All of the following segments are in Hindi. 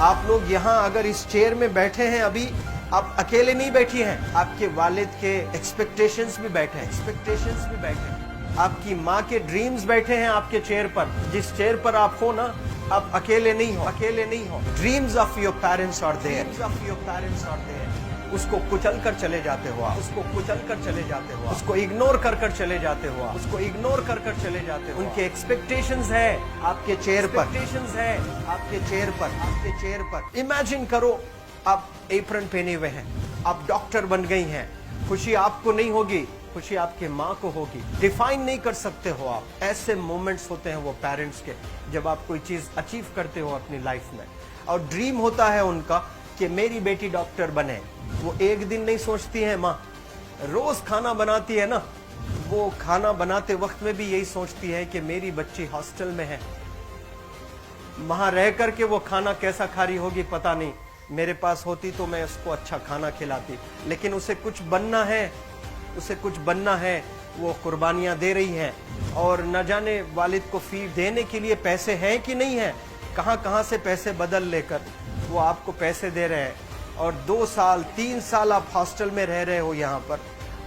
आप लोग यहाँ अगर इस चेयर में बैठे हैं अभी, आप अकेले नहीं बैठी हैं, आपके वालिद के एक्सपेक्टेशंस भी बैठे हैं, आपकी माँ के ड्रीम्स बैठे हैं आपके चेयर पर। जिस चेयर पर आप हो ना, आप अकेले नहीं हो। Dreams of your parents are there, उसको कुचल कर चले जाते हो आप, उसको इग्नोर कर चले जाते हो आप, उनके एक्सपेक्टेशंस है आपके चेयर पर। इमेजिन करो आप एप्रन पहने हुए हैं, आप डॉक्टर बन गई हैं, खुशी आपको नहीं होगी, खुशी आपके माँ को होगी। डिफाइन नहीं कर सकते हो आप। ऐसे मोमेंट्स होते हैं वो पेरेंट्स के, जब आप कोई चीज अचीव करते हो अपनी लाइफ में, और ड्रीम होता है उनका कि मेरी बेटी डॉक्टर बने। वो एक दिन नहीं सोचती है माँ, रोज खाना बनाती है ना, वो खाना बनाते वक्त में भी यही सोचती है कि मेरी बच्ची हॉस्टल में है, वहां रह करके वो खाना कैसा खा रही होगी पता नहीं, मेरे पास होती तो मैं उसको अच्छा खाना खिलाती। लेकिन उसे कुछ बनना है, वो कुर्बानियां दे रही है, और न जाने वालिद को फी देने के लिए पैसे हैं कि नहीं है, कहां से पैसे बदल लेकर वो आपको पैसे दे रहे हैं। और 2 साल 3 साल आप हॉस्टल में रह रहे हो यहाँ पर।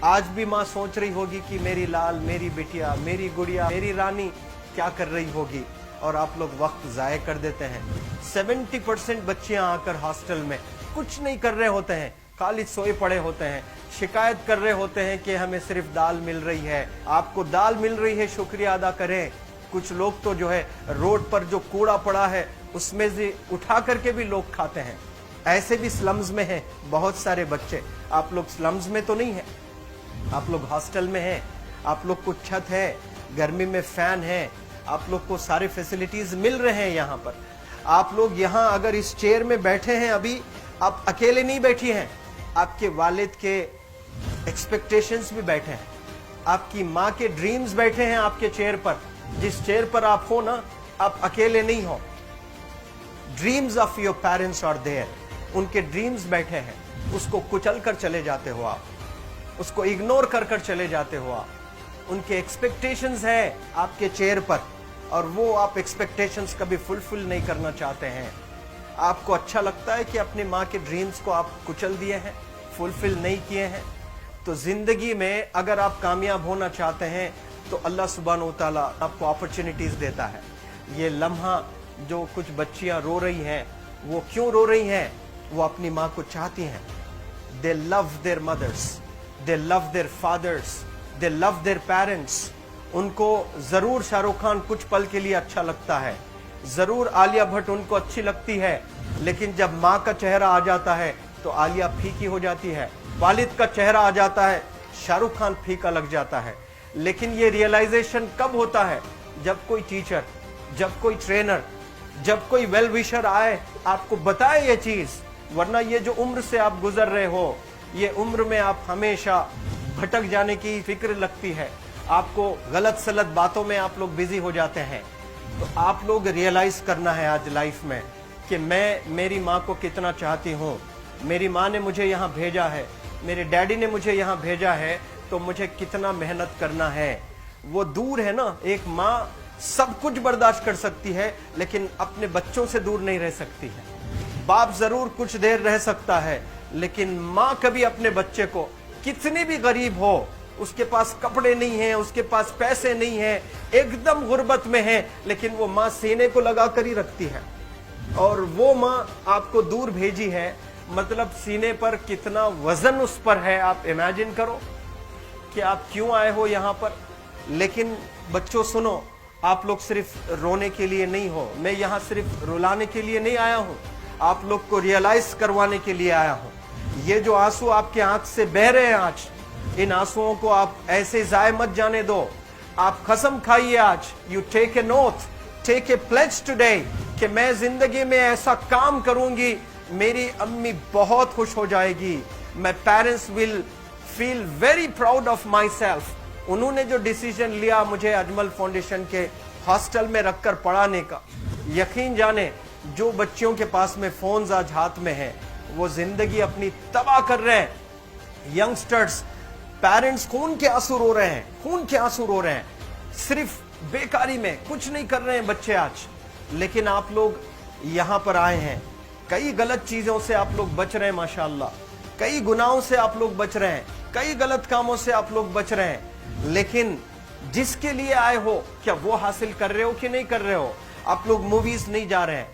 आज भी माँ सोच रही होगी कि मेरी लाल, मेरी बिटिया, मेरी गुड़िया, मेरी रानी क्या कर रही होगी, और आप लोग वक्त जाया कर देते हैं। 70% बच्चियां आकर हॉस्टल में कुछ नहीं कर रहे होते हैं, खाली सोए पड़े होते हैं, शिकायत कर रहे होते हैं कि हमें सिर्फ दाल मिल रही है। आपको दाल मिल रही है, शुक्रिया अदा करें। कुछ लोग तो जो है रोड पर जो कूड़ा पड़ा है उसमें से उठा करके भी लोग खाते हैं। ऐसे भी स्लम्स में हैं बहुत सारे बच्चे। आप लोग स्लम्स में तो नहीं है, आप लोग हॉस्टल में हैं, आप लोग को छत है, गर्मी में फैन है, आप लोग को सारे फैसिलिटीज मिल रहे हैं यहाँ पर। आप लोग यहाँ अगर इस चेयर में बैठे हैं अभी, आप अकेले नहीं बैठी हैं, आपके वालिद के एक्सपेक्टेशंस भी बैठे हैं, आपकी माँ के ड्रीम्स बैठे हैं आपके चेयर पर। जिस चेयर पर आप हो ना, आप अकेले नहीं हो। Dreams of your parents are there, उनके ड्रीम्स बैठे हैं, उसको कुचल कर चले जाते हो आप, उसको इग्नोर कर चले जाते हो आप। उनके एक्सपेक्टेशंस है आपके चेयर पर, और वो आप एक्सपेक्टेशंस कभी फुलफिल नहीं करना चाहते हैं। आपको अच्छा लगता है कि अपनी माँ के ड्रीम्स को आप कुचल दिए हैं, फुलफिल नहीं किए हैं। तो जिंदगी में अगर आप कामयाब होना चाहते हैं तो अल्लाह सुब्हानहू तआला आपको अपॉर्चुनिटीज देता है। ये लम्हा जो कुछ बच्चियां रो रही हैं, वो क्यों रो रही हैं? वो अपनी माँ को चाहती हैं। They love their mothers, they love their fathers, they love their parents. उनको जरूर शाहरुख खान कुछ पल के लिए अच्छा लगता है, जरूर आलिया भट्ट उनको अच्छी लगती है, लेकिन जब माँ का चेहरा आ जाता है तो आलिया फीकी हो जाती है। वालिद का चेहरा आ जाता है, शाहरुख खान फीका लग जाता है। लेकिन ये रियलाइजेशन कब होता है? जब कोई टीचर, जब कोई ट्रेनर, जब कोई वेल विशर आए, आपको बताए ये चीज। वरना ये जो उम्र से आप गुजर रहे हो, ये उम्र में आप हमेशा भटक जाने की फिक्र लगती है, आपको गलत सलत बातों में आप लोग बिजी हो जाते हैं। तो आप लोग रियलाइज करना है आज लाइफ में कि मैं मेरी माँ को कितना चाहती हूँ। मेरी माँ ने मुझे यहाँ भेजा है, मेरे डैडी ने मुझे यहाँ भेजा है, तो मुझे कितना मेहनत करना है। वो दूर है ना, एक माँ सब कुछ बर्दाश्त कर सकती है, लेकिन अपने बच्चों से दूर नहीं रह सकती है। बाप जरूर कुछ देर रह सकता है, लेकिन माँ कभी अपने बच्चे को, कितनी भी गरीब हो, उसके पास कपड़े नहीं हैं, उसके पास पैसे नहीं हैं, एकदम गुर्बत में है, लेकिन वो माँ सीने को लगा कर ही रखती है। और वो माँ आपको दूर भेजी है, मतलब सीने पर कितना वजन उस पर है। आप इमेजिन करो कि आप क्यों आए हो यहाँ पर। लेकिन बच्चों सुनो, आप लोग सिर्फ रोने के लिए नहीं हो, मैं यहाँ सिर्फ रुलाने के लिए नहीं आया हूँ, आप लोग को रियलाइज करवाने के लिए आया हूँ। ये जो आंसू आपके आंख से बह रहे हैं आज, इन आंसुओं को आप ऐसे जाए मत जाने दो। आप कसम खाइए आज, you take a note, take a pledge today, कि मैं जिंदगी में ऐसा काम करूंगी, मेरी अम्मी बहुत खुश हो जाएगी। My parents will feel very proud of my self. उन्होंने जो डिसीजन लिया मुझे अजमल फाउंडेशन के हॉस्टल में रखकर पढ़ाने का, यकीन जाने जो बच्चियों के पास में फोन्स आज हाथ में हैं, वो जिंदगी अपनी तबाह कर रहे हैं। यंगस्टर्स, पेरेंट्स खून के आंसू रो रहे हैं, खून के आंसू रो रहे हैं, सिर्फ बेकारी में कुछ नहीं कर रहे हैं बच्चे आज। लेकिन आप लोग यहाँ पर आए हैं, कई गलत चीजों से आप लोग बच रहे हैं माशाअल्लाह, कई गुनाहों से आप लोग बच रहे हैं, कई गलत कामों से आप लोग बच रहे हैं, लेकिन जिसके लिए आए हो क्या वो हासिल कर रहे हो कि नहीं कर रहे हो? आप लोग मूवीज नहीं जा रहे हैं,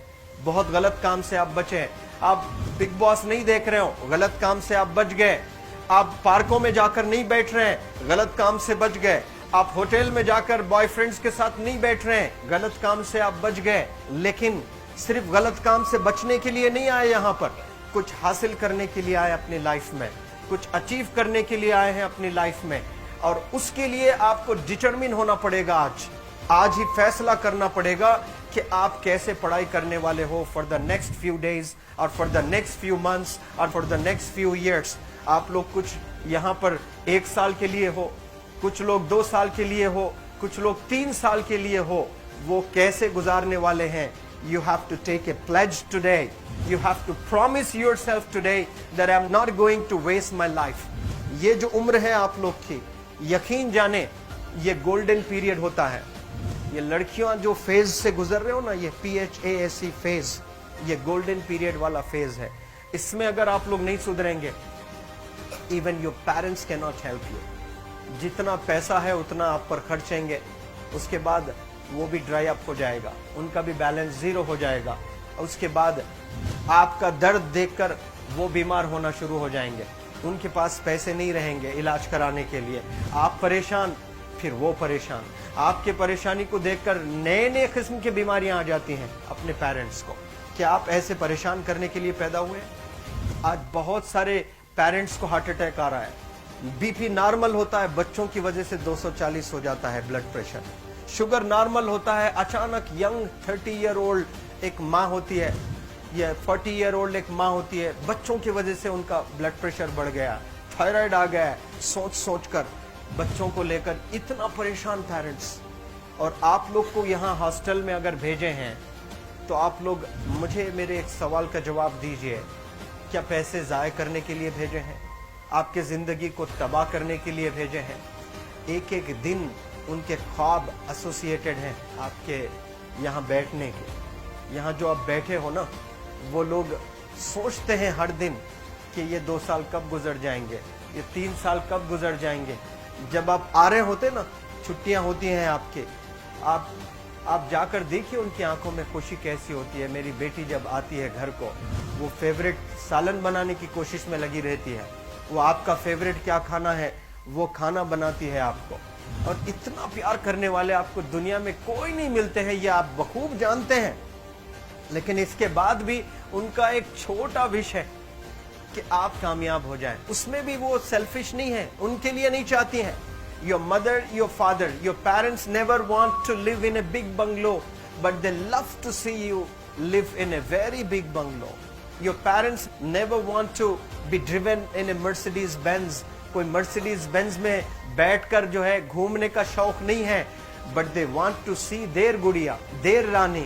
बहुत गलत काम से आप बचे हैं। आप बिग बॉस नहीं देख रहे हो, गलत काम से आप बच गए। आप पार्कों में जाकर नहीं बैठ रहे हैं, गलत काम से बच गए। आप होटल में जाकर बॉयफ्रेंड्स के साथ नहीं बैठ रहे हैं, गलत काम से आप बच गए। लेकिन सिर्फ गलत काम से बचने के लिए नहीं आए, यहाँ पर कुछ हासिल करने के लिए आए अपनी लाइफ में, कुछ अचीव करने के लिए आए हैं अपनी लाइफ में। और उसके लिए आपको डिटरमिन होना पड़ेगा। आज ही फैसला करना पड़ेगा कि आप कैसे पढ़ाई करने वाले हो for the next few days और for the next few months और for the next few years. आप लोग कुछ यहाँ पर 1 साल के लिए हो, कुछ लोग 2 साल के लिए हो, कुछ लोग 3 साल के लिए हो, वो कैसे गुजारने वाले हैं? You have to take a pledge today. You have to promise yourself today that I'm not going to waste my life. ये जो उम्र है आप लोग की, यकीन जाने ये गोल्डन पीरियड होता है। ये लड़कियां जो फेज से गुजर रहे हो ना, ये PHASE फेज, ये गोल्डन पीरियड वाला फेज है। इसमें अगर आप लोग नहीं सुधरेंगे, even your parents can not help you. जितना पैसा है उतना आप पर खर्चेंगे, उसके बाद वो भी ड्राई अप हो जाएगा, उनका भी बैलेंस जीरो हो जाएगा। उसके बाद आपका दर्द देखकर वो बीमार होना शुरू हो जाएंगे, उनके पास पैसे नहीं रहेंगे इलाज कराने के लिए। आप परेशान, फिर वो परेशान। आपके परेशानी को देखकर नए नए किस्म की बीमारियां आ जाती हैं अपने पेरेंट्स को। क्या आप ऐसे परेशान करने के लिए पैदा हुए? आज बहुत सारे पेरेंट्स को हार्ट अटैक आ रहा है, बीपी नॉर्मल होता है, बच्चों की वजह से 240 हो जाता है ब्लड प्रेशर। शुगर नॉर्मल होता है, अचानक यंग 30 ईयर ओल्ड एक माँ होती है या 40 ईयर ओल्ड एक माँ होती है, बच्चों की वजह से उनका ब्लड प्रेशर बढ़ गया, थायराइड आ गया। सोच सोच कर बच्चों को लेकर इतना परेशान पेरेंट्स। और आप लोग को यहाँ हॉस्टल में अगर भेजे हैं तो आप लोग मुझे मेरे एक सवाल का जवाब दीजिए, क्या पैसे ज़ाय करने के लिए भेजे हैं? आपके ज़िंदगी को तबाह करने के लिए भेजे हैं? एक एक दिन उनके ख्वाब एसोसिएटेड हैं आपके यहाँ बैठने के। यहाँ जो आप बैठे हो ना, वो लोग सोचते हैं हर दिन कि ये 2 साल कब गुजर जाएंगे, ये 3 साल कब गुजर जाएंगे। जब आप आ रहे होते ना, छुट्टियाँ होती हैं आपके, आप जाकर देखिए उनकी आंखों में खुशी कैसी होती है। मेरी बेटी जब आती है घर को, वो फेवरेट सालन बनाने की कोशिश में लगी रहती है। वो आपका फेवरेट क्या खाना है वो खाना बनाती है आपको। और इतना प्यार करने वाले आपको दुनिया में कोई नहीं मिलते हैं, ये आप बखूब जानते हैं। लेकिन इसके बाद भी उनका एक छोटा विश है कि आप कामयाब हो जाएं। उसमें भी वो सेल्फिश नहीं है, उनके लिए नहीं चाहती हैं। Your mother, your father, your parents never want to live in a big bungalow, but they love to see you live in a very big bungalow. Your parents never want to be driven in a Mercedes Benz. कोई Mercedes Benz में बैठकर जो है घूमने का शौक नहीं है, but they want to see their गुड़िया, their Rani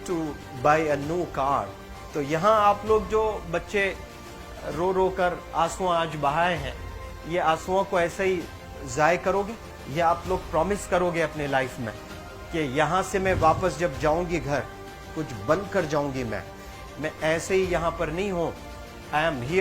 to buy a new car. तो यहाँ आप लोग जो बच्चे रो रो कर आंसू आज बहाए हैं, ये आंसुओं को ऐसे ही ज़ाय करोगे? ये आप लोग प्रॉमिस करोगे अपने लाइफ में कि यहाँ से मैं वापस जब जाऊंगी घर, कुछ बन कर जाऊंगी। मैं ऐसे ही यहाँ पर नहीं हूँ। I am here.